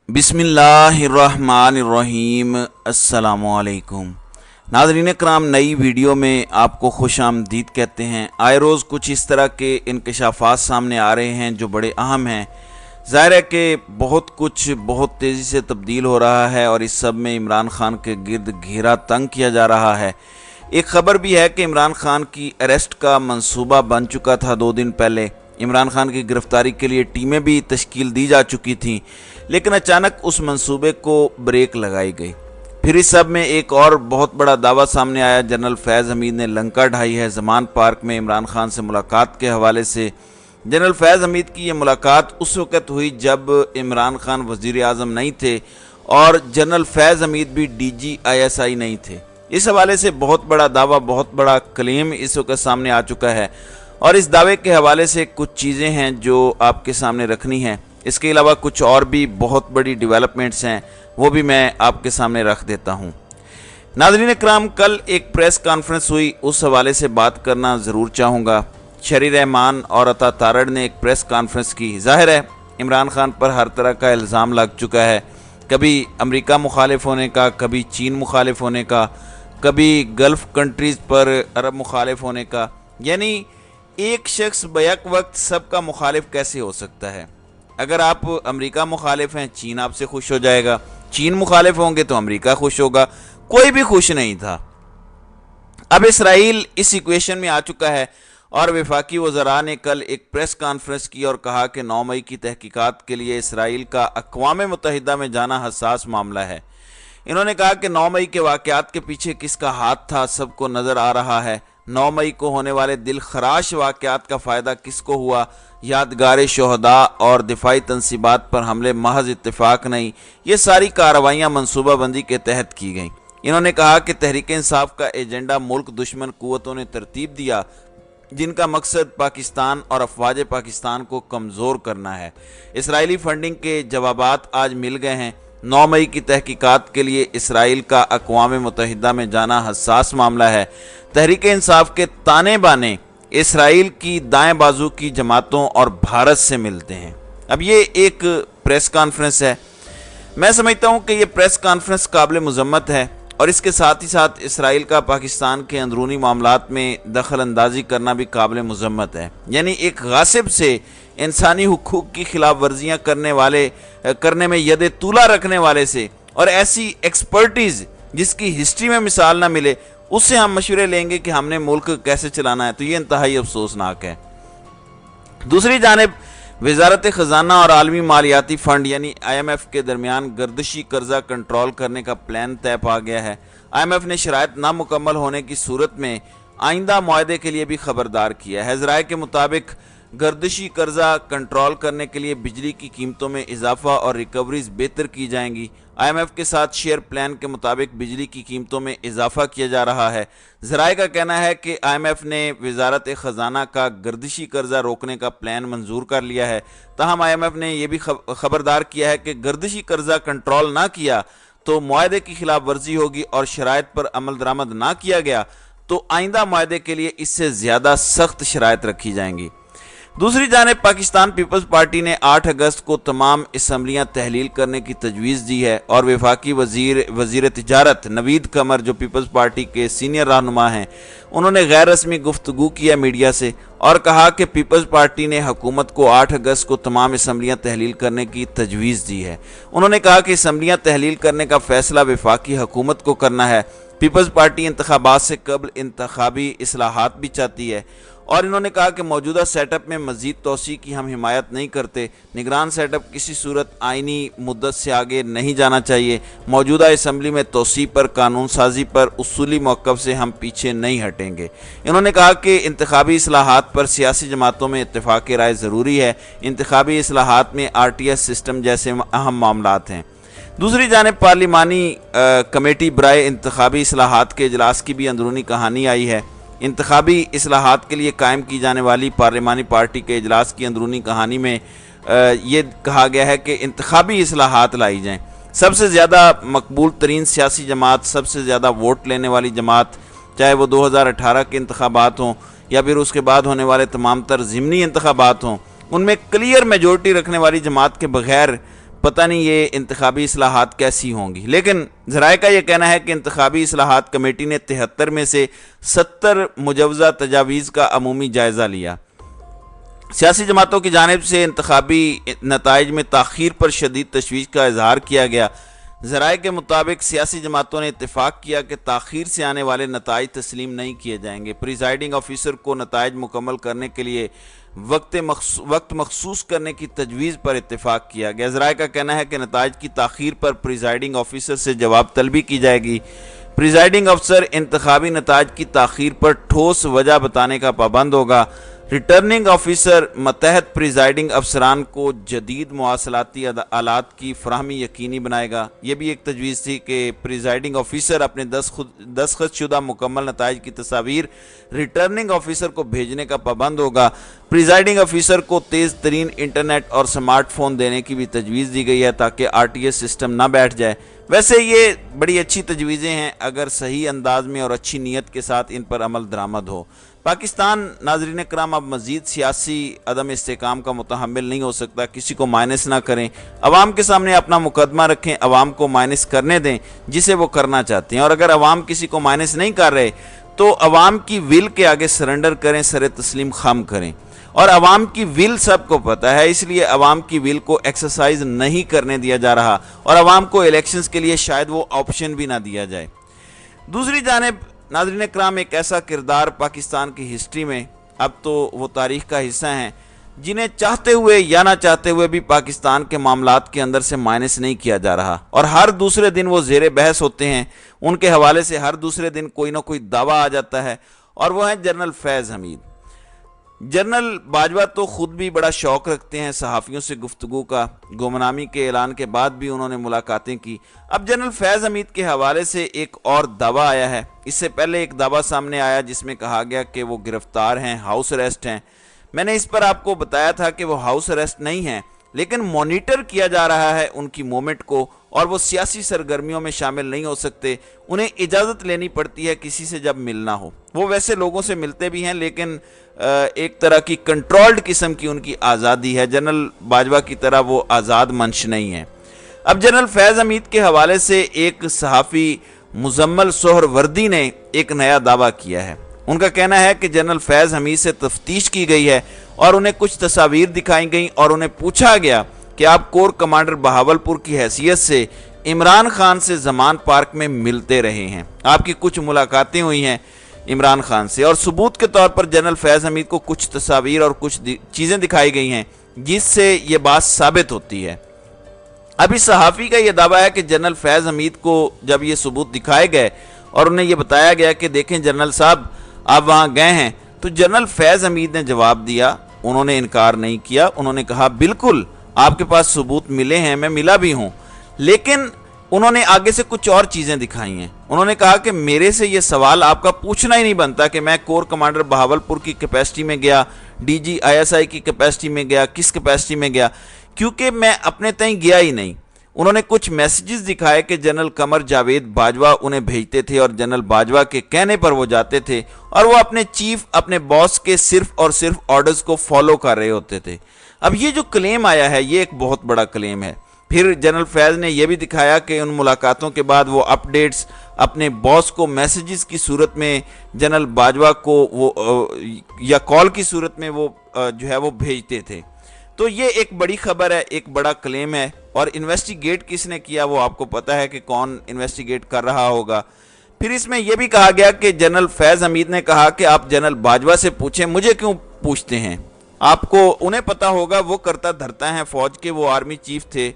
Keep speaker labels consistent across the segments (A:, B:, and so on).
A: بسم اللہ الرحمن الرحیم۔ السلام علیکم ناظرین کرام، نئی ویڈیو میں آپ کو خوش آمدید کہتے ہیں۔ آئے روز کچھ اس طرح کے انکشافات سامنے آ رہے ہیں جو بڑے اہم ہیں۔ ظاہر ہے کہ بہت کچھ بہت تیزی سے تبدیل ہو رہا ہے اور اس سب میں عمران خان کے گرد گھیرا تنگ کیا جا رہا ہے۔ ایک خبر بھی ہے کہ عمران خان کی اریسٹ کا منصوبہ بن چکا تھا 2 دن پہلے۔ عمران خان کی گرفتاری کے لیے ٹیمیں بھی تشکیل دی جا چکی تھیں، لیکن اچانک اس منصوبے کو بریک لگائی گئی۔ پھر اس سب میں ایک اور بہت بڑا دعویٰ سامنے آیا۔ جنرل فیض حمید نے لنکا ڈھائی ہے زمان پارک میں عمران خان سے ملاقات کے حوالے سے۔ جنرل فیض حمید کی یہ ملاقات اس وقت ہوئی جب عمران خان وزیر اعظم نہیں تھے اور جنرل فیض حمید بھی DGISI نہیں تھے۔ اس حوالے سے بہت بڑا دعویٰ، بہت بڑا کلیم اس وقت سامنے آ چکا ہے، اور اس دعوے کے حوالے سے کچھ چیزیں ہیں جو آپ کے سامنے رکھنی ہیں۔ اس کے علاوہ کچھ اور بھی بہت بڑی ڈیولپمنٹس ہیں، وہ بھی میں آپ کے سامنے رکھ دیتا ہوں۔ ناظرین اکرام، کل ایک پریس کانفرنس ہوئی، اس حوالے سے بات کرنا ضرور چاہوں گا۔ شری رحمان اور عطا تارڑ نے ایک پریس کانفرنس کی۔ ظاہر ہے عمران خان پر ہر طرح کا الزام لگ چکا ہے، کبھی امریکہ مخالف ہونے کا، کبھی چین مخالف ہونے کا، کبھی گلف کنٹریز پر عرب مخالف ہونے کا۔ یعنی ایک شخص بیک وقت سب کا مخالف کیسے ہو سکتا ہے؟ اگر آپ امریکہ مخالف ہیں، چین آپ سے خوش ہو جائے گا، چین مخالف ہوں گے تو امریکہ خوش ہوگا، کوئی بھی خوش نہیں تھا۔ اب اسرائیل اس ایکویشن میں آ چکا ہے، اور وفاقی وزراء نے کل ایک پریس کانفرنس کی اور کہا کہ 9 مئی کی تحقیقات کے لیے اسرائیل کا اقوام متحدہ میں جانا حساس معاملہ ہے۔ انہوں نے کہا کہ 9 مئی کے واقعات کے پیچھے کس کا ہاتھ تھا سب کو نظر آ رہا ہے۔ 9 مئی کو ہونے والے دل خراش واقعات کا فائدہ کس کو ہوا؟ یادگار شہداء اور دفاعی تنصیبات پر حملے محض اتفاق نہیں، یہ ساری کارروائیاں منصوبہ بندی کے تحت کی گئیں۔ انہوں نے کہا کہ تحریک انصاف کا ایجنڈا ملک دشمن قوتوں نے ترتیب دیا، جن کا مقصد پاکستان اور افواج پاکستان کو کمزور کرنا ہے۔ اسرائیلی فنڈنگ کے جوابات آج مل گئے ہیں۔ 9 مئی کی تحقیقات کے لیے اسرائیل کا اقوام متحدہ میں جانا حساس معاملہ ہے۔ تحریک انصاف کے تانے بانے اسرائیل کی دائیں بازو کی جماعتوں اور بھارت سے ملتے ہیں۔ اب یہ ایک پریس کانفرنس ہے، میں سمجھتا ہوں کہ یہ پریس کانفرنس قابل مذمت ہے، اور اس کے ساتھ ہی ساتھ اسرائیل کا پاکستان کے اندرونی معاملات میں دخل اندازی کرنا بھی قابل مذمت ہے۔ یعنی ایک غاصب سے، انسانی حقوق کی خلاف ورزیاں کرنے میں ید طولہ رکھنے والے سے، اور ایسی ایکسپرٹیز جس کی ہسٹری میں مثال نہ ملے، اس سے ہم مشورے لیں گے کہ ہم نے ملک کیسے چلانا ہے، تو یہ انتہائی افسوسناک ہے۔ دوسری جانب وزارت خزانہ اور عالمی مالیاتی فنڈ یعنی IMF کے درمیان گردشی قرضہ کنٹرول کرنے کا پلان طے پا گیا ہے۔ IMF نے شرائط نامکمل ہونے کی صورت میں آئندہ معاہدے کے لیے بھی خبردار کیا ہے۔ ذرائع کے مطابق گردشی قرضہ کنٹرول کرنے کے لیے بجلی کی قیمتوں میں اضافہ اور ریکوریز بہتر کی جائیں گی۔ IMF کے ساتھ شیئر پلان کے مطابق بجلی کی قیمتوں میں اضافہ کیا جا رہا ہے۔ ذرائع کا کہنا ہے کہ IMF نے وزارت خزانہ کا گردشی قرضہ روکنے کا پلان منظور کر لیا ہے، تاہم IMF نے یہ بھی خبردار کیا ہے کہ گردشی قرضہ کنٹرول نہ کیا تو معاہدے کی خلاف ورزی ہوگی، اور شرائط پر عمل درآمد نہ کیا گیا تو آئندہ معاہدے کے لیے اس سے زیادہ سخت شرائط رکھی جائیں گی۔ دوسری جانب پاکستان پیپلز پارٹی نے 8 اگست کو تمام اسمبلیاں تحلیل کرنے کی تجویز دی ہے، اور وفاقی وزیر تجارت نوید قمر جو پیپلز پارٹی کے سینئر رہنما ہیں، انہوں نے غیر رسمی گفتگو کیا میڈیا سے اور کہا کہ پیپلز پارٹی نے حکومت کو 8 اگست کو تمام اسمبلیاں تحلیل کرنے کی تجویز دی ہے۔ انہوں نے کہا کہ اسمبلیاں تحلیل کرنے کا فیصلہ وفاقی حکومت کو کرنا ہے۔ پیپلز پارٹی انتخابات سے قبل انتخابی اصلاحات بھی چاہتی ہے، اور انہوں نے کہا کہ موجودہ سیٹ اپ میں مزید توسیع کی ہم حمایت نہیں کرتے۔ نگران سیٹ اپ کسی صورت آئینی مدت سے آگے نہیں جانا چاہیے۔ موجودہ اسمبلی میں توسیع پر، قانون سازی پر اصولی موقف سے ہم پیچھے نہیں ہٹیں گے۔ انہوں نے کہا کہ انتخابی اصلاحات پر سیاسی جماعتوں میں اتفاق رائے ضروری ہے۔ انتخابی اصلاحات میں RTS سسٹم جیسے اہم معاملات ہیں۔ دوسری جانب پارلیمانی کمیٹی برائے انتخابی اصلاحات کے اجلاس کی بھی اندرونی کہانی آئی ہے۔ انتخابی اصلاحات کے لیے قائم کی جانے والی پارلیمانی پارٹی کے اجلاس کی اندرونی کہانی میں یہ کہا گیا ہے کہ انتخابی اصلاحات لائی جائیں۔ سب سے زیادہ مقبول ترین سیاسی جماعت، سب سے زیادہ ووٹ لینے والی جماعت، چاہے وہ 2018 کے انتخابات ہوں یا پھر اس کے بعد ہونے والے تمام تر ضمنی انتخابات ہوں، ان میں کلیئر میجورٹی رکھنے والی جماعت کے بغیر पता नहीं ये इंतखाबी इस्लाहात कैसी होंगी। लेकिन ज़राए का ये कहना है कि इंतखाबी इस्लाहात कमेटी ने 73 में से 70 मुजवज़ा तजावीज़ का अमूमी जायज़ा लिया। सियासी जमातों की जानिब से इंतखाबी नताइज में ताख़ीर पर शदीद तशवीश का इजहार किया गया। ज़राए के मुताबिक सियासी जमातों ने इत्तेफाक किया कि ताख़ीर से आने वाले नताइज तस्लीम नहीं किए जाएंगे। प्रिजाइडिंग ऑफिसर को नताइज मुकम्मल करने के लिए वक्त मखसूस करने की तजवीज़ पर इत्तेफाक किया गया। ज़राए का कहना है कि नताइज की ताख़ीर पर प्रिजाइडिंग ऑफिसर से जवाब तलबी की जाएगी। प्रिजाइडिंग अफसर इंतखाबी नताइज की ताख़ीर पर ठोस वजह बताने का पाबंद होगा। रिटर्निंग ऑफिसर मतहत प्रिजाइडिंग अफसरान को जदीद मवासलाती आलात की फराहमी यकीनी बनाएगा। ये भी एक तजवीज़ थी कि प्रिजाइडिंग ऑफिसर अपने दस्तखत शुदा मुकम्मल नताइज की तस्वीर रिटर्निंग ऑफिसर को भेजने का पाबंद होगा। प्रिजाइडिंग ऑफिसर को तेज़ तरीन इंटरनेट और स्मार्टफोन देने की भी तजवीज़ दी गई है ताकि RTS सिस्टम ना बैठ जाए। वैसे ये बड़ी अच्छी तजवीज़ें हैं अगर सही अंदाज में और अच्छी नीयत के साथ इन पर अमल दरामद हो। पाकिस्तान नाज़रीन कराम अब मज़ीद सियासी अदम इस्तेकाम का मुतहम्मिल नहीं हो सकता। किसी को माइनस ना करें, अवाम के सामने अपना मुकदमा रखें, अवाम को माइनस करने दें जिसे वो करना चाहते हैं। और अगर अवाम किसी को माइनस नहीं कर रहे तो अवाम की विल के आगे सरेंडर करें, सर तस्लीम खम करें। और अवाम की विल सबको पता है, इसलिए अवाम की विल को एक्सरसाइज नहीं करने दिया जा रहा और अवाम को इलेक्शंस के लिए शायद वो ऑप्शन भी ना दिया जाए। दूसरी जानिब नाज़रीन कराम, एक ऐसा किरदार पाकिस्तान की हिस्ट्री में अब तो वो तारीख़ का हिस्सा हैं जिन्हें चाहते हुए या ना चाहते हुए भी पाकिस्तान के मामलात के अंदर से माइनस नहीं किया जा रहा और हर दूसरे दिन वो ज़ेरे बहस होते हैं। उनके हवाले से हर दूसरे दिन कोई ना कोई दावा आ जाता है और वो है जनरल फैज़ हमीद। जनरल बाजवा तो ख़ुद भी बड़ा शौक़ रखते हैं सहाफ़ियों से गुफ्तगू का। गुमनामी के ऐलान के बाद भी उन्होंने मुलाकातें की। अब जनरल फैज़ हमीद के हवाले से एक और दावा आया है। इससे पहले एक दावा सामने आया जिसमें कहा गया कि वो गिरफ़्तार हैं, हाउस अरेस्ट हैं। मैंने इस पर आपको बताया था कि वो हाउस अरेस्ट नहीं हैं, लेकिन मॉनिटर किया जा रहा है उनकी मूवमेंट को और वो सियासी सरगर्मियों में शामिल नहीं हो सकते। उन्हें इजाज़त लेनी पड़ती है किसी से जब मिलना हो। वो वैसे लोगों से मिलते भी हैं, लेकिन एक तरह की कंट्रोल्ड किस्म की उनकी आज़ादी है। जनरल बाजवा की तरह वो आज़ाद मंश नहीं है। अब जनरल फैज़ हमीद के हवाले से एक सहाफ़ी मुजम्मल सोहरवर्दी ने एक नया दावा किया है। उनका कहना है कि जनरल फैज़ हमीद से तफ्तीश की गई है और उन्हें कुछ तस्वीर दिखाई गई और उन्हें पूछा गया कि आप कोर कमांडर बहावलपुर की हैसियत से इमरान खान से ज़मान पार्क में मिलते रहे हैं, आपकी कुछ मुलाकातें हुई हैं इमरान खान से, और सबूत के तौर पर जनरल फैज़ हमीद को कुछ तस्वीर और कुछ चीज़ें दिखाई गई हैं जिससे ये बात साबित होती है। अभी सहाफ़ी का ये दावा है कि जनरल फैज़ हमीद को जब ये सबूत दिखाए गए और उन्हें यह बताया गया कि देखें जनरल साहब आप वहाँ गए हैं, तो जनरल फैज़ हमीद ने जवाब दिया, उन्होंने इनकार नहीं किया। उन्होंने कहा बिल्कुल आपके पास सबूत मिले हैं, मैं मिला भी हूँ। लेकिन उन्होंने आगे से कुछ और चीज़ें दिखाई हैं। उन्होंने कहा कि मेरे से ये सवाल आपका पूछना ही नहीं बनता कि मैं कोर कमांडर बहावलपुर की कैपेसिटी में गया, DG ISI की कैपेसिटी में गया, किस कैपेसिटी में गया, क्योंकि मैं अपने तय गया ही नहीं। उन्होंने कुछ मैसेजेस दिखाए कि जनरल कमर जावेद बाजवा उन्हें भेजते थे और जनरल बाजवा के कहने पर वो जाते थे और वो अपने चीफ, अपने बॉस के सिर्फ और सिर्फ ऑर्डर्स को फॉलो कर रहे होते थे। अब ये जो क्लेम आया है ये एक बहुत बड़ा क्लेम है। फिर जनरल फैज़ ने यह भी दिखाया कि उन मुलाकातों के बाद वो अपडेट्स अपने बॉस को मैसेजेस की सूरत में जनरल बाजवा को वो या कॉल की सूरत में वो जो है वो भेजते थे। तो ये एक बड़ी खबर है, एक बड़ा क्लेम है। और इन्वेस्टिगेट किसने किया वो आपको पता है कि कौन इन्वेस्टिगेट कर रहा होगा। फिर इसमें यह भी कहा गया कि जनरल फैज़ हमीद ने कहा कि आप जनरल बाजवा से पूछें, मुझे क्यों पूछते हैं, आपको उन्हें पता होगा, वो करता धरता है फौज के, वो आर्मी चीफ थे।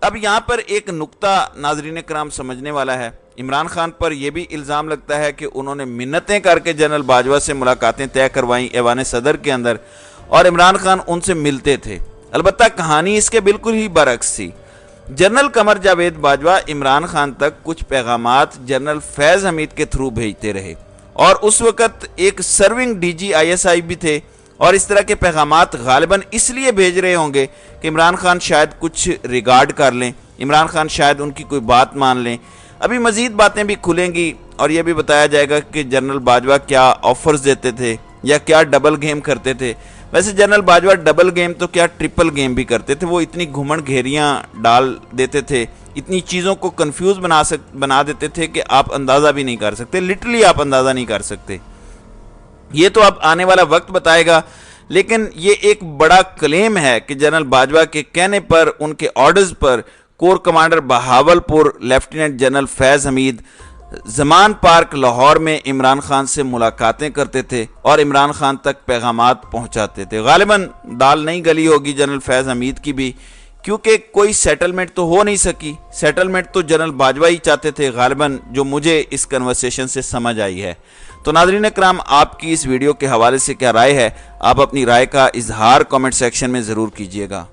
A: अब यहाँ पर एक नुक्ता नाजरीन कराम समझने वाला है। इमरान खान पर यह भी इल्ज़ाम लगता है कि उन्होंने मिन्नतें करके जनरल बाजवा से मुलाकातें तय करवाईं ऐवान सदर के अंदर और इमरान खान उनसे मिलते थे। अलबत्ता कहानी इसके बिल्कुल ही बरक्स थी। जनरल कमर जावेद बाजवा इमरान खान तक कुछ पैगामात जनरल फैज़ हमीद के थ्रू भेजते रहे और उस वक़्त एक सर्विंग DG ISI भी थे और इस तरह के पैगामात गालिबन इसलिए भेज रहे होंगे कि इमरान खान शायद कुछ रिगार्ड कर लें, इमरान खान शायद उनकी कोई बात मान लें। अभी मज़ीद बातें भी खुलेंगी और यह भी बताया जाएगा कि जनरल बाजवा क्या ऑफर्स देते थे या क्या डबल गेम करते थे। वैसे जनरल बाजवा डबल गेम तो क्या ट्रिपल गेम भी करते थे। वो इतनी घुमंड घेरियां डाल देते थे, इतनी चीज़ों को कंफ्यूज बना देते थे कि आप अंदाज़ा भी नहीं कर सकते, लिटरली आप अंदाज़ा नहीं कर सकते। ये तो अब आने वाला वक्त बताएगा, लेकिन ये एक बड़ा क्लेम है कि जनरल बाजवा के कहने पर, उनके ऑर्डर्स पर corps commander Bahawalpur lieutenant general Faiz Hameed Zaman Park Lahore में इमरान खान से मुलाकातें करते थे और इमरान खान तक पैगामात पहुंचाते थे। गालिबन दाल नहीं गली होगी जनरल फैज़ हमीद की भी, क्योंकि कोई सेटलमेंट तो हो नहीं सकी। सेटलमेंट तो जनरल बाजवा ही चाहते थे गालिबन, जो मुझे इस कन्वर्सेशन से समझ आई है। तो नाज़रीन इकराम, आपकी इस वीडियो के हवाले से क्या राय है? आप अपनी राय का इजहार कमेंट सेक्शन में ज़रूर कीजिएगा।